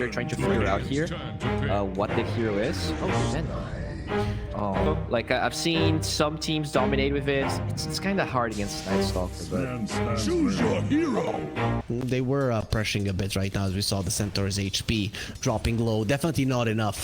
they're trying to figure out here what the hero is. Oh, man. Oh, like I've seen some teams dominate with it. It's kind of hard against Night Stalker, but choose your hero. They were pressuring a bit right now as we saw the Centaur's HP dropping low. Definitely not enough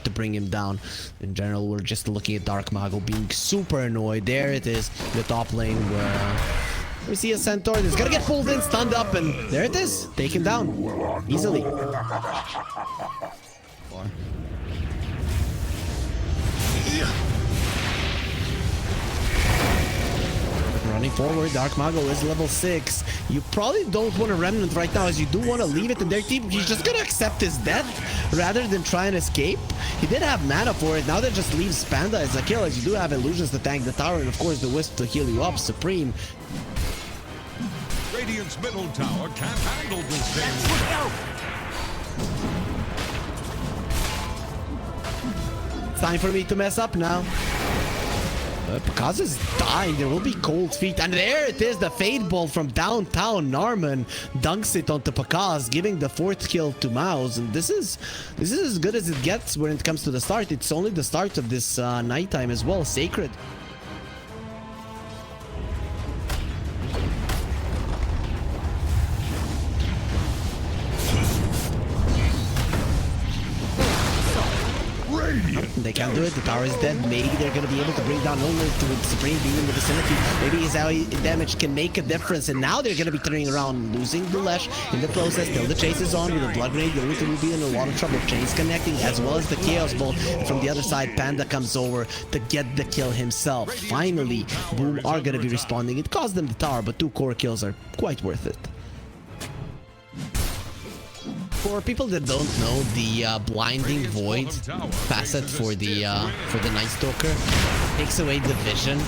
to bring him down. In general, we're just looking at Darkmago being super annoyed. There it is, the top lane where we see a Centaur that's gonna get pulled in, stunned up, and there it is, taken down easily. Running forward, Darkmago is level 6. You probably don't want a Remnant right now, as you do want to leave it in their team. He's just gonna accept his death rather than try and escape. He did have mana for it. Now that just leaves Panda as a kill, as you do have illusions to tank the tower, and of course the Wisp to heal you up. Supreme. Radiant's middle tower can't handle this damage. Time for me to mess up now. Pakazs is dying. There will be cold feet, and there it is, the Fade Bolt from downtown. Narman dunks it onto Pakazs, giving the 4th kill to Mouz, and this is as good as it gets when it comes to the start. It's only the start of this nighttime as well. Sacred. They can't do it. The tower is dead. Maybe they're going to be able to bring down only to Supreme being in the vicinity. Maybe his damage can make a difference. And now they're going to be turning around, losing the Lesh in the process. Still the chase is on with a Blood Grenade. The Luther will be in a lot of trouble. Chains connecting as well as the Chaos Bolt. And from the other side, Panda comes over to get the kill himself. Finally, Boom are going to be responding. It cost them the tower, but 2 core kills are quite worth it. For people that don't know, the blinding void facet for the Night Stalker takes away the vision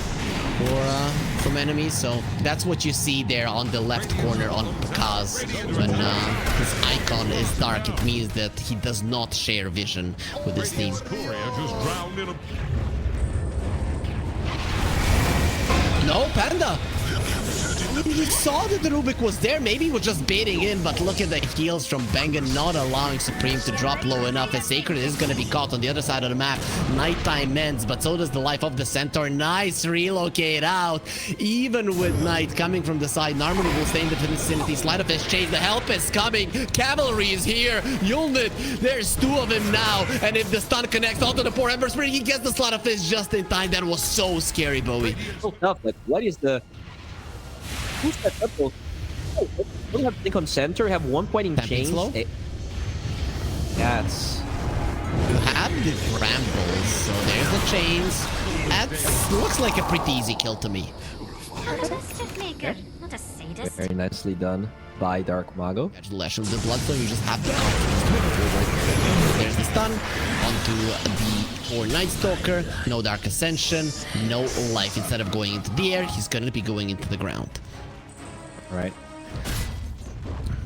from enemies. So that's what you see there on the left corner on Pakazs. When his icon is dark, it means that he does not share vision with his team. No, Panda! He saw that the Rubik was there. Maybe he was just baiting in, but look at the heals from Bengen, not allowing Supreme to drop low enough. And Sacred is going to be caught on the other side of the map. Nighttime ends, but so does the life of the Centaur. Nice relocate out. Even with Night coming from the side, Narman will stay in the vicinity. Sleight of his chase. The help is coming. Cavalry is here. Yulnit, there's 2 of him now. And if the stun connects onto the poor Ember Spirit, he gets the Sleight of Fist just in time. That was so scary, Bowie. so tough. Like, what is the... Who's that double? Oh, we don't have to think on center. We have 1 point in chains. Yeah, it's... You have the brambles, so there's the chains. That looks like a pretty easy kill to me. Very nicely done by Darkmago. Lash of the Bloodstone, you just have to There's the stun onto the poor Night Stalker. No Dark Ascension, no life. Instead of going into the air, he's going to be going into the ground. Right.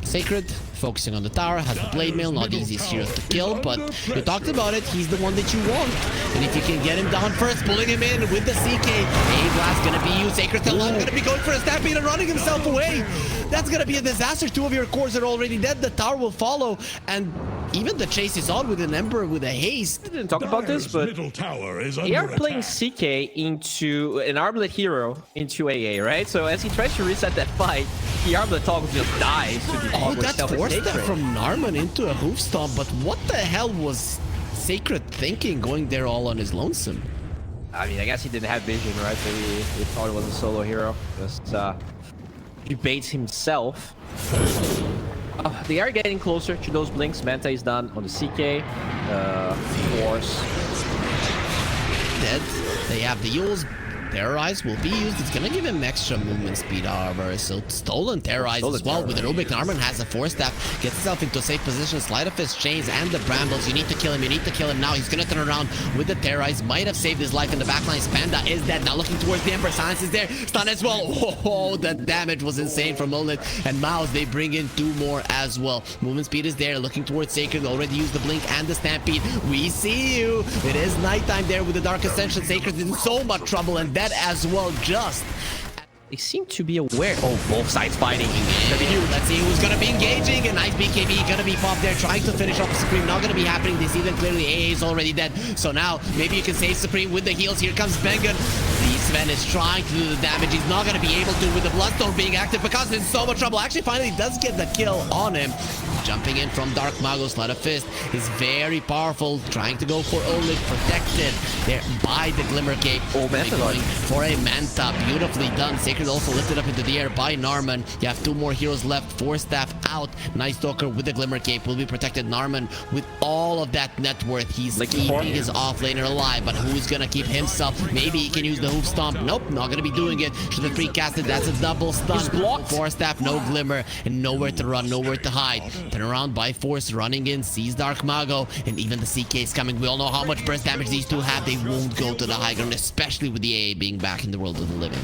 Sacred, focusing on the tower, has the Blade Mail, not the easiest hero to kill, but you talked about it, he's the one that you want. And if you can get him down first, pulling him in with the CK, A-Blast gonna be used, Sacred still gonna be going for a Stampede and running himself away. That's gonna be a disaster. 2 of your cores are already dead, the tower will follow, and even the chase is on with an Ember with a haste. I didn't talk about this, but they are playing CK into an Armlet hero into AA, right? So as he tries to reset that fight, the Armlet toggle just dies to the Oh, that forced that from Narman into a hoof stomp, but what the hell was Sacred thinking going there all on his lonesome? I mean, I guess he didn't have vision, right? So he thought it was a solo hero. Just he baits himself. They are getting closer to those blinks. Manta is done on the CK. Force. Dead. They have the Yules. Terrorize will be used. It's gonna give him extra movement speed, however. So stolen Terrorize as well with the Rubik. Narman has a Force Staff, gets himself into a safe position. Sleight of his chains and the Brambles. You need to kill him. You need to kill him now. He's gonna turn around with the Terrorize. Might have saved his life in the backlines. Panda is dead. Now looking towards the Ember. Silence is there. Stun as well. Oh, the damage was insane from Ulnit and Mouz. They bring in 2 more as well. Movement speed is there. Looking towards Sacred. Already used the Blink and the Stampede. We see you. It is nighttime there with the Dark Ascension. Sacred in so much trouble, and that as well just They seem to be aware. Oh, both sides fighting. Let's see who's gonna be engaging. A nice BKB gonna be popped there, trying to finish off Supream. Not gonna be happening. They see that clearly AA is already dead. So now maybe you can save Supream with the heals. Here comes Bengen. Sven is trying to do the damage. He's not gonna be able to with the Bloodstone being active because in so much trouble. Actually, finally does get the kill on him. Jumping in from Darkmago, Sleight of Fist is very powerful. Trying to go for only protected there by the Glimmer Cape. Oh, Manta going for a Manta. Beautifully done. Sacred also lifted up into the air by Narman. You have 2 more heroes left. 4 staff out. Nice Stalker with the Glimmer Cape will be protected. Narman with all of that net worth. He's keeping his offlaner alive, but who's gonna keep himself? Maybe he can use the Hoof Stomp. Nope, not gonna be doing it. Should have precasted. That's a double stun. He's blocked. 4 staff, no Glimmer, and nowhere to run, nowhere to hide. Turn around by force, running in, sees Darkmago, and even the CK is coming. We all know how much burst damage these two have. They won't go to the high ground, especially with the AA being back in the world of the living.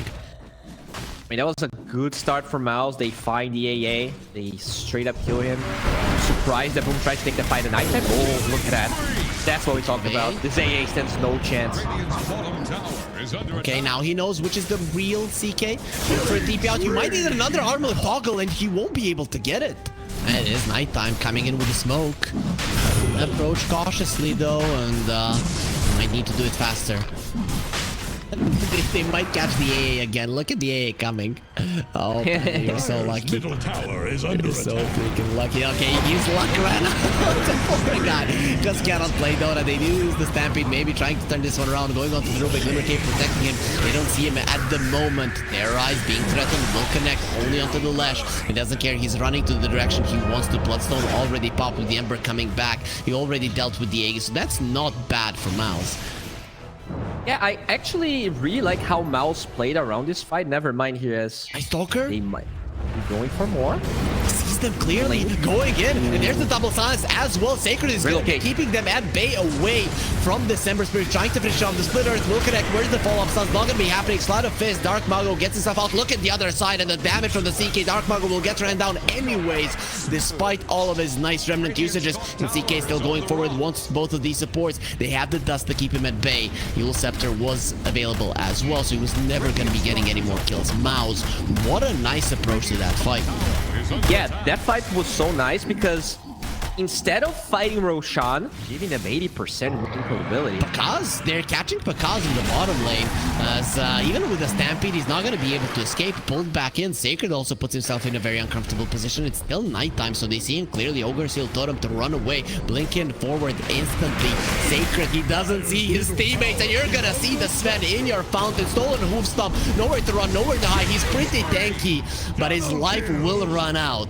I mean, that was a good start for Mouz. They find the AA. They straight up kill him. Surprised that Boom tries to take the fight at night time. Oh, look at that. That's what we talked about. This AA stands no chance. Okay, now he knows which is the real CK. For a TP out, you might need another armor toggle and he won't be able to get it. And it is nighttime, coming in with the smoke. Approach cautiously though, and might need to do it faster. They might catch the AA again. Look at the AA coming. Oh, man, you're so lucky. Middle tower is under You're so freaking lucky. Okay, use luck right now. Oh my god. Just cannot play Dota. They use the Stampede, maybe trying to turn this one around. Going on to the Rubik, Glimmer Cape protecting him. They don't see him at the moment. Their eyes being threatened will connect only onto the Lash. He doesn't care. He's running to the direction he wants to. Bloodstone already popped with the Ember coming back. He already dealt with the AA, so that's not bad for Mouz. Yeah, I actually really like how Mouz played around this fight. Never mind here as Nice Stalker. they might be going for more. Sees them clearly going in, and there's the double silence as well. Sacred is good, keeping them at bay away from December Spirit, trying to finish off the Split Earth. Will connect. Where's the follow-up stun? Not gonna be happening. Sleight of Fist. Darkmago gets himself out. Look at the other side, and the damage from the CK. Darkmago will get ran down anyways, despite all of his nice remnant usages. And CK still going forward. Wants both of these supports. They have the dust to keep him at bay. Yule Scepter was available as well, so he was never gonna be getting any more kills. Mouz, what a nice approach to that fight. Yeah, that fight was so nice because instead of fighting Roshan, giving them 80% winning probability. Pakazs, they're catching Pakazs in the bottom lane, as even with the Stampede, he's not going to be able to escape. Pulled back in. Sacred also puts himself in a very uncomfortable position. It's still nighttime, so they see him clearly. Ogre Seal told him to run away. Blinking forward instantly. Sacred, he doesn't see his teammates, and you're going to see the Sven in your fountain. Stolen Hoof Stomp. Nowhere to run, nowhere to hide. He's pretty tanky, but his life will run out.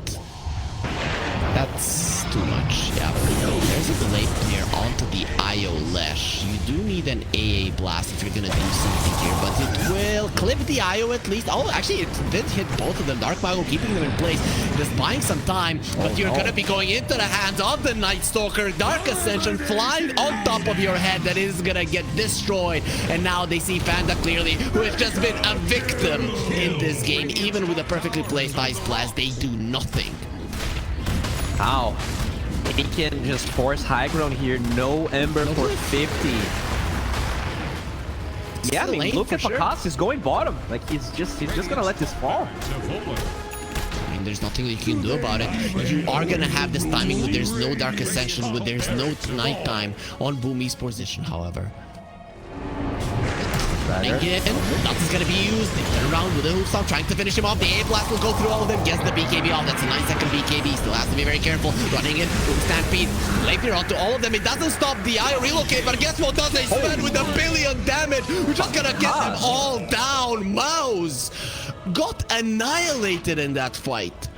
That's too much. Yeah, there's a delay player onto the IO Lash. You do need an AA blast if you're gonna do something here, but it will clip the IO at least. Oh, actually, it did hit both of them. Darkmago keeping them in place, just buying some time, but you're gonna be going into the hands of the Night Stalker. Dark Ascension flying on top of your head that is gonna get destroyed. And now they see Panda clearly, who has just been a victim in this game. Even with a perfectly placed Ice Blast, they do nothing. Wow. He can just force high ground here. No Ember for 50. Yeah, I mean, look at Pakazs is going bottom. Like he's just gonna let this fall. I mean, there's nothing that you can do about it. You are gonna have this timing when there's no Dark Ascension, when there's no nighttime on Boom Esports Edition, however. Again, nothing's gonna be used. They turn around with the Hoof Stomp, trying to finish him off. The A blast will go through all of them. Gets the BKB off. That's a 9-second BKB. Still has to be very careful. Running in with Stampede. Lapier onto all of them. It doesn't stop the IO relocate, but guess what does they spend with a billion damage? We're just gonna get them all down. Mouz got annihilated in that fight.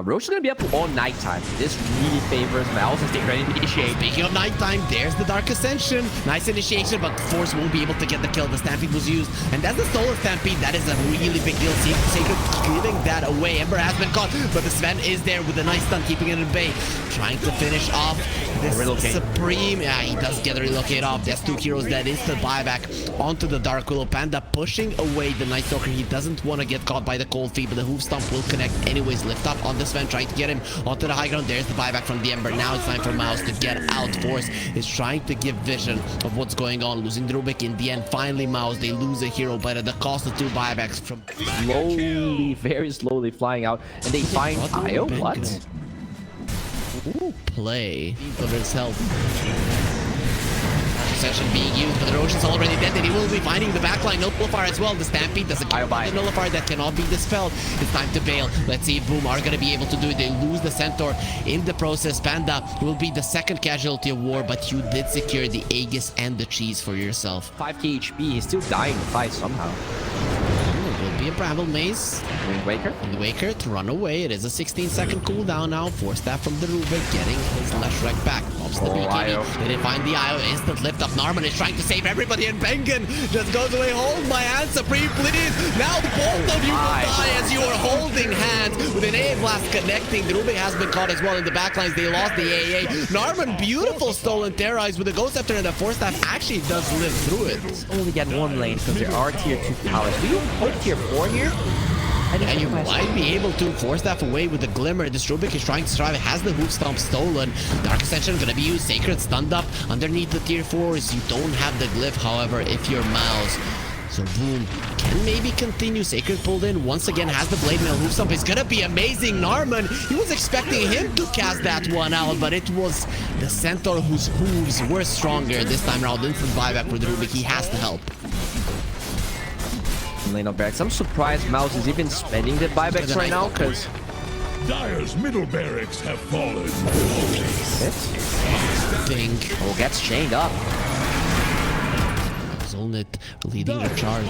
Roche is gonna be up all nighttime. This really favors Mouz as they ready to initiate. Speaking of nighttime, there's the Dark Ascension. Nice initiation, but Force won't be able to get the kill. The Stampede was used, and that's the Stolen Stampede. That is a really big deal. Sacred giving that away. Ember has been caught, but the Sven is there with a nice stun, keeping it in bay. Trying to finish off this Supreme. Yeah, he does get a relocate off. There's 2 heroes that instant buyback onto the Dark Willow. Panda pushing away the Night Stalker. He doesn't want to get caught by the Cold Feet, but the Hoof Stomp will connect anyways. Lift up on the Sven, trying to get him onto the high ground. There's the buyback from the Ember. Now it's time for Mouz to get out. Force is trying to give vision of what's going on, losing the Rubik in the end. Finally, Mouz, they lose a hero, but at the cost of 2 buybacks from Slowly, very slowly flying out, and they find Io. What? Ooh, play for himself. Session being used, but the Roshan's already dead, and he will be finding the backline. Nullifier as well. The Stampede doesn't kill the Nullifier. That cannot be dispelled. It's time to bail. Let's see if Boom are going to be able to do it. They lose the Centaur in the process. Panda will be the second casualty of war, but you did secure the Aegis and the cheese for yourself. 5k HP. He's still dying to fight somehow. Will be a Bramble Maze. Wind Waker. Wind Waker to run away. It is a 16-second cooldown now. Force that from the Rubik, getting his Leshrac back. Pops the BKB. They didn't find the IO. Instant lift up. Narman is trying to save everybody, and Bengen just goes away. Hold my hand, Supream, please. Now both of you will die as you are holding hands with an AA blast connecting. The Rubik has been caught as well in the backlines. They lost the AA. Narman, beautiful stolen Terrorize with the Ghost Scepter, and the Force Staff actually does live through it. Only get one lane because there are tier 2 powers. Do you put tier 4 here? And you might be able to force that away with the Glimmer. This Rubik is trying to strive. It has the Hoof Stomp stolen. Dark Ascension gonna be used. Sacred stunned up. Underneath the tier 4s, you don't have the Glyph, however, if you're Mouz. So Boom can maybe continue. Sacred pulled in. Once again has the Blade Mail. Hoof Stomp is gonna be amazing. Narman, he was expecting him to cast that one out, but it was the Centaur whose hooves were stronger this time around. Instant buyback for the Rubik. He has to help. Lane of barracks. I'm surprised Mouz is even spending the buybacks right now, because Dire's middle barracks have fallen. Gets chained up. Zonit leading the charge.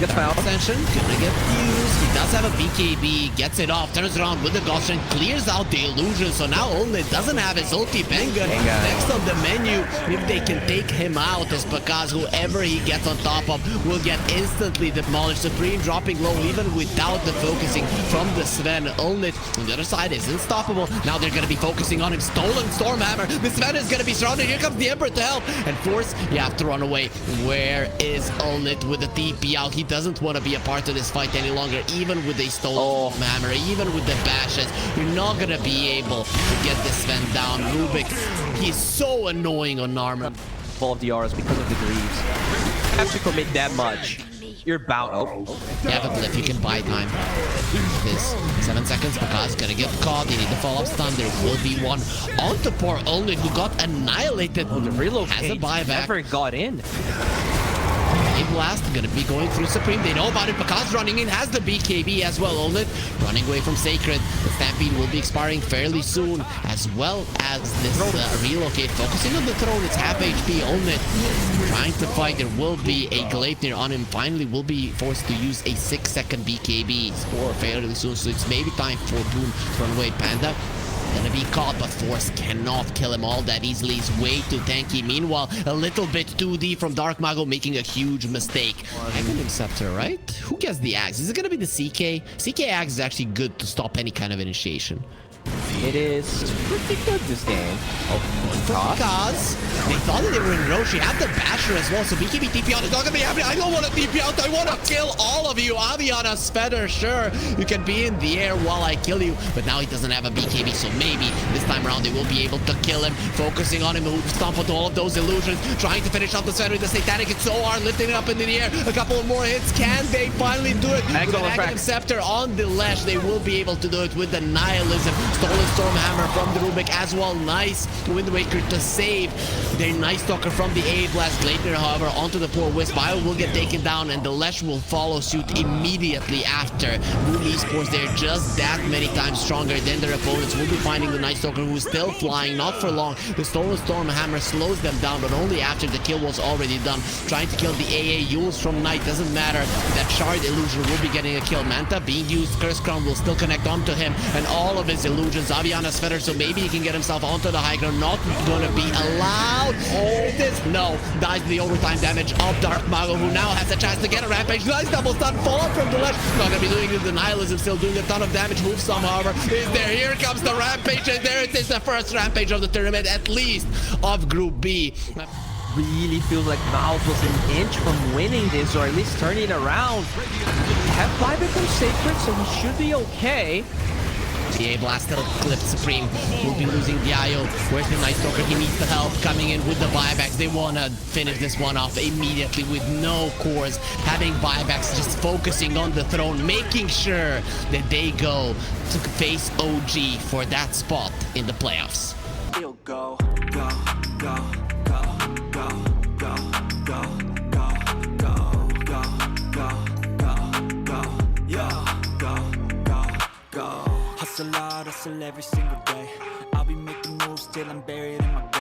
Gets found. Ascension gonna get used. He does have a BKB, gets it off, turns around with the Gaussian, clears out the illusion. So now Only doesn't have his ulti. Bengen next on the menu. If they can take him out, is Pakazs, whoever he gets on top of will get instantly demolished. Supreme dropping low even without the focusing from the Sven. Only on the other side is unstoppable. Now they're gonna be focusing on him. Stolen Stormhammer. The Sven is gonna be surrounded. Here comes the Emperor to help. And Force, you have to run away. Where is Olnit with the TP out? He doesn't want to be a part of this fight any longer, even with a stolen hammer, even with the bashes. You're not gonna be able to get this Sven down. Rubik, he's so annoying on Narman. Full of the auras because of the Greaves. You have to commit that much. You're bound. You have a Glyph, you can buy time. This 7 seconds, Pakazs gonna get caught. You need to follow up stun. There will be one onto poor Olnit, who got annihilated. The relocate has a buyback. never got in. A blast gonna be going through Supreme. They know about it. Pakazs running in, has the BKB as well. Olnit running away from Sacred. The Stampede will be expiring fairly soon, as well as this relocate. Focusing on the throne, it's half HP. Olnit trying to fight. There will be a Gleipnir on him. Finally, will be forced to use a 6-second BKB score fairly soon. So it's maybe time for Boom to run away. Panda gonna be caught, but Force cannot kill him all that easily. He's way too tanky. Meanwhile, a little bit 2D from Darkmago, making a huge mistake. Aghanim Scepter, right? Who gets the axe? Is it gonna be the CK? CK axe is actually good to stop any kind of initiation. It is pretty good this game. Pakazs, they thought that they were in Roshi. Had the Basher as well, so BKB TP out is not gonna be happening. I don't want to TP out. I want to kill all of you. Aviana, Svedder, sure, you can be in the air while I kill you, but now he doesn't have a BKB, so maybe this time around they will be able to kill him. Focusing on him, who stomp with all of those illusions, trying to finish off the Svedder with the Satanic. It's so hard, lifting it up into the air. A couple more hits. Can they finally do it? With an Aghanim Scepter on the Lesh, they will be able to do it with the Nihilism. Stolen Stormhammer from the Rubik as well. Nice Wind Waker to save their Night Stalker from the A Blast. Gleipnir, however, onto the poor Wisp. Bio will get taken down, and the Lesh will follow suit immediately after. Moon Esports, they're just that many times stronger than their opponents. Will be finding the Night Stalker, who is still flying, not for long. The Stolen Stormhammer slows them down, but only after the kill was already done. Trying to kill the AA Yules from Night, doesn't matter. That Shard illusion will be getting a kill. Manta being used. Curse Crown will still connect onto him, and all of his illusions. Aviana Svedder, so maybe he can get himself onto the high ground. Not gonna be allowed. No, dies the overtime damage of Darkmago, who now has a chance to get a rampage. Nice double stun, fall up from the left. Not gonna be doing the Nihilism, still doing a ton of damage. Hoofstorm, however, is there. Here comes the rampage, and there it is, the first rampage of the tournament, at least of Group B. really feels like Mouz was an inch from winning this, or at least turning it around. Have buyback from Sacred, so he should be okay. The A-Blast still clipped. Supreme will be losing the IO. Where's the Night Stalker? He needs the help coming in with the buybacks. They want to finish this one off immediately with no cores. Having buybacks, just focusing on the throne, making sure that they go to face OG for that spot in the playoffs. Go, go, go, go, go, go, go, go, go, go, go. Hustle hard, hustle every single day. I'll be making moves till I'm buried in my grave.